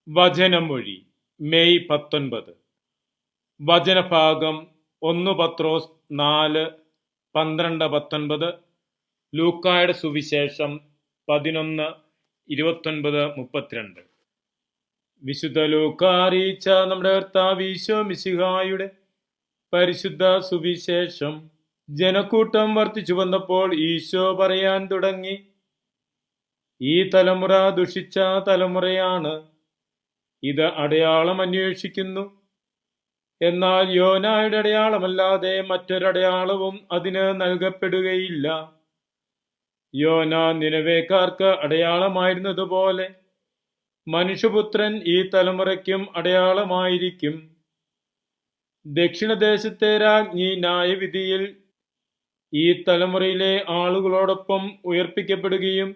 വചനമൊഴി May 19. വചനഭാഗം 1 പത്രോസ് 4:12-19, ലൂക്കായുടെ സുവിശേഷം 11:29-32. വിശുദ്ധ ലൂക്ക അറിയിച്ച നമ്മുടെ കർത്താവ് ഈശോ മിശിഹായുടെ പരിശുദ്ധ സുവിശേഷം. ജനക്കൂട്ടം വർദ്ധിച്ചു വന്നപ്പോൾ ഈശോ പറയാൻ തുടങ്ങി, ഈ തലമുറ ദുഷിച്ച തലമുറയാണ്. ഇത് അടയാളം അന്വേഷിക്കുന്നു, എന്നാൽ യോനായുടെ അടയാളമല്ലാതെ മറ്റൊരടയാളവും അതിന് നൽകപ്പെടുകയില്ല. യോന നിനവേക്കാർക്ക് അടയാളമായിരുന്നതുപോലെ മനുഷ്യപുത്രൻ ഈ തലമുറയ്ക്കും അടയാളമായിരിക്കും. ദക്ഷിണദേശത്തെ രാജ്ഞി ന്യായവിധിയിൽ ഈ തലമുറയിലെ ആളുകളോടൊപ്പം ഉയർപ്പിക്കപ്പെടുകയും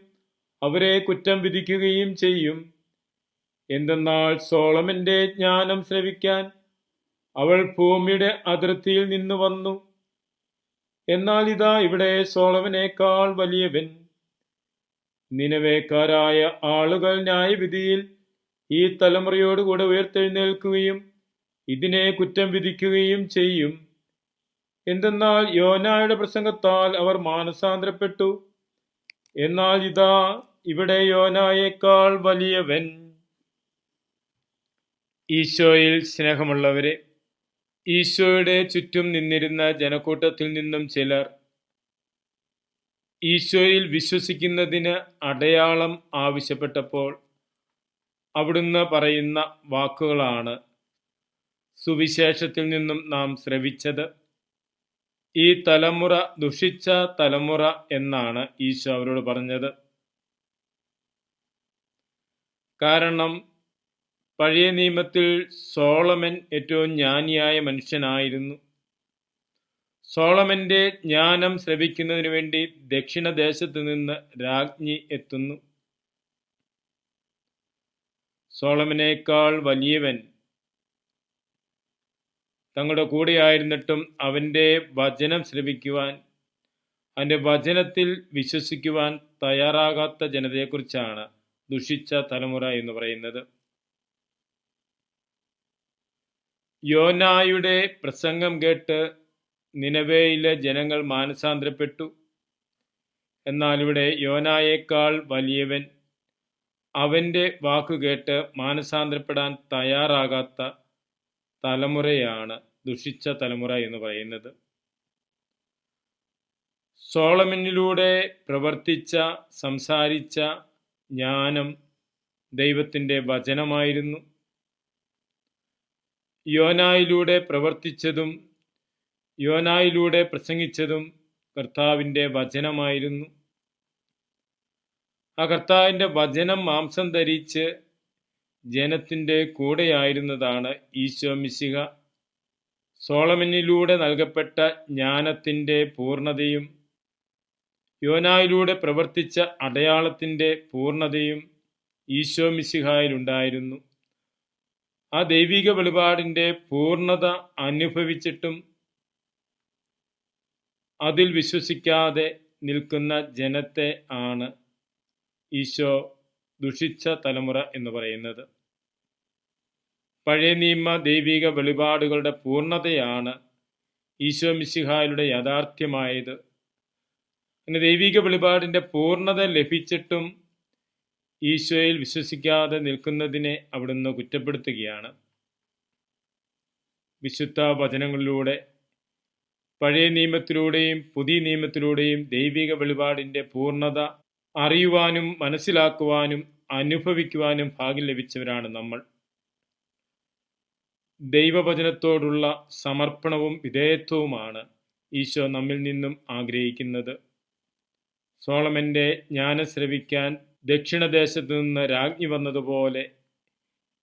അവരെ കുറ്റം വിധിക്കുകയും ചെയ്യും. എന്തെന്നാൽ സോളമന്റെ ജ്ഞാനം ശ്രവിക്കാൻ അവൾ ഭൂമിയുടെ അതിർത്തിയിൽ നിന്ന് വന്നു. എന്നാൽ ഇതാ ഇവിടെ സോളമനേക്കാൾ വലിയവൻ. നിനവേക്കാരായ ആളുകൾ ന്യായവിധിയിൽ ഈ തലമുറയോടുകൂടെ ഉയർത്തെഴുന്നേൽക്കുകയും ഇതിനെ കുറ്റം വിധിക്കുകയും ചെയ്യും. എന്തെന്നാൽ യോനായുടെ പ്രസംഗത്താൽ അവർ മാനസാന്തരപ്പെട്ടു. എന്നാൽ ഇതാ ഇവിടെ യോനായേക്കാൾ വലിയവൻ. ഈശോയിൽ സ്നേഹമുള്ളവരെ, ഈശോയുടെ ചുറ്റും നിന്നിരുന്ന ജനക്കൂട്ടത്തിൽ നിന്നും ചിലർ ഈശോയിൽ വിശ്വസിക്കുന്നതിന് അടയാളം ആവശ്യപ്പെട്ടപ്പോൾ അവിടുന്ന് പറയുന്ന വാക്കുകളാണ് സുവിശേഷത്തിൽ നിന്നും നാം ശ്രവിച്ചത്. ഈ തലമുറ ദുഷിച്ച തലമുറ എന്നാണ് ഈശോ അവരോട് പറഞ്ഞത്. കാരണം പഴയ നിയമത്തിൽ സോളമൻ ഏറ്റവും ജ്ഞാനിയായ മനുഷ്യനായിരുന്നു. സോളമന്റെ ജ്ഞാനം ശ്രവിക്കുന്നതിന് വേണ്ടി ദക്ഷിണദേശത്ത് നിന്ന് രാജ്ഞി എത്തുന്നു. സോളമനേക്കാൾ വലിയവൻ തങ്ങളുടെ കൂടെയായിരുന്നിട്ടും അവന്റെ വചനം ശ്രവിക്കുവാൻ, അവന്റെ വചനത്തിൽ വിശ്വസിക്കുവാൻ തയ്യാറാകാത്ത ജനതയെക്കുറിച്ചാണ് ദുഷിച്ച തലമുറ എന്ന് പറയുന്നത്. യോനായുടെ പ്രസംഗം കേട്ട് നിനവേയിലെ ജനങ്ങൾ മാനസാന്തരപ്പെട്ടു. എന്നാൽ ഇവിടെ യോനായേക്കാൾ വലിയവൻ, അവന്റെ വാക്കുകേട്ട് മാനസാന്തരപ്പെടാൻ തയ്യാറാകാത്ത തലമുറയാണ് ദുഷിച്ച തലമുറ എന്ന് പറയുന്നത്. സോളമനിലൂടെ പ്രവർത്തിച്ച, സംസാരിച്ച ജ്ഞാനം ദൈവത്തിൻ്റെ വചനമായിരുന്നു. യോനായിലൂടെ പ്രവർത്തിച്ചതും യോനായിലൂടെ പ്രസംഗിച്ചതും കർത്താവിൻ്റെ വചനമായിരുന്നു. ആ കർത്താവിൻ്റെ വചനം മാംസം ധരിച്ച് ജനത്തിൻ്റെ കൂടെയായിരുന്നതാണ് ഈശോ മിശിഹ. സോളമനിലൂടെ നൽകപ്പെട്ട ജ്ഞാനത്തിൻ്റെ പൂർണ്ണതയും യോനായിലൂടെ പ്രവർത്തിച്ച അടയാളത്തിൻ്റെ പൂർണ്ണതയും ഈശോ മിശിഹായിലുണ്ടായിരുന്നു. ആ ദൈവിക വെളിപാടിൻ്റെ പൂർണ്ണത അനുഭവിച്ചിട്ടും അതിൽ വിശ്വസിക്കാതെ നിൽക്കുന്ന ജനത്തെ ആണ് ഈശോ ദുഷിച്ച തലമുറ എന്ന് പറയുന്നത്. പഴയ നിയമ ദൈവിക വെളിപാടുകളുടെ പൂർണ്ണതയാണ് ഈശോ മിശിഹായിലൂടെ യാഥാർത്ഥ്യമായത്. അങ്ങനെ ദൈവിക വെളിപാടിൻ്റെ പൂർണ്ണത ലഭിച്ചിട്ടും ഈശോയിൽ വിശ്വസിക്കാതെ നിൽക്കുന്നതിനെ അവിടുന്ന് കുറ്റപ്പെടുത്തുകയാണ്. വിശുദ്ധ വചനങ്ങളിലൂടെ, പഴയ നിയമത്തിലൂടെയും പുതിയ നിയമത്തിലൂടെയും ദൈവിക വെളിപാടിൻ്റെ പൂർണ്ണത അറിയുവാനും മനസ്സിലാക്കുവാനും അനുഭവിക്കുവാനും ഭാഗ്യം ലഭിച്ചവരാണ് നമ്മൾ. ദൈവവചനത്തോടുള്ള സമർപ്പണവും വിധേയത്വവുമാണ് ഈശോ നമ്മിൽ നിന്നും ആഗ്രഹിക്കുന്നത്. സോളമന്റെ ജ്ഞാനം ശ്രവിക്കാൻ ദക്ഷിണദേശത്ത് നിന്ന് രാജ്ഞി വന്നതുപോലെ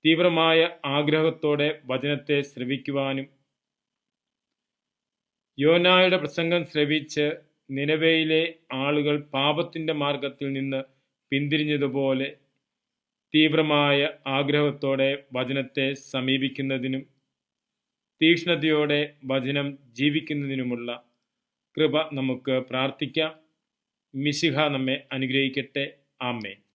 തീവ്രമായ ആഗ്രഹത്തോടെ വചനത്തെ ശ്രവിക്കുവാനും, യോനായുടെ പ്രസംഗം ശ്രവിച്ച് നിനവേയിലെ ആളുകൾ പാപത്തിൻ്റെ മാർഗത്തിൽ നിന്ന് പിന്തിരിഞ്ഞതുപോലെ തീവ്രമായ ആഗ്രഹത്തോടെ വചനത്തെ സമീപിക്കുന്നതിനും തീക്ഷ്ണതയോടെ വചനം ജീവിക്കുന്നതിനുമുള്ള കൃപ നമുക്ക് പ്രാർത്ഥിക്കാം. മിശിഹ നമ്മെ അനുഗ്രഹിക്കട്ടെ. ആമേൻ.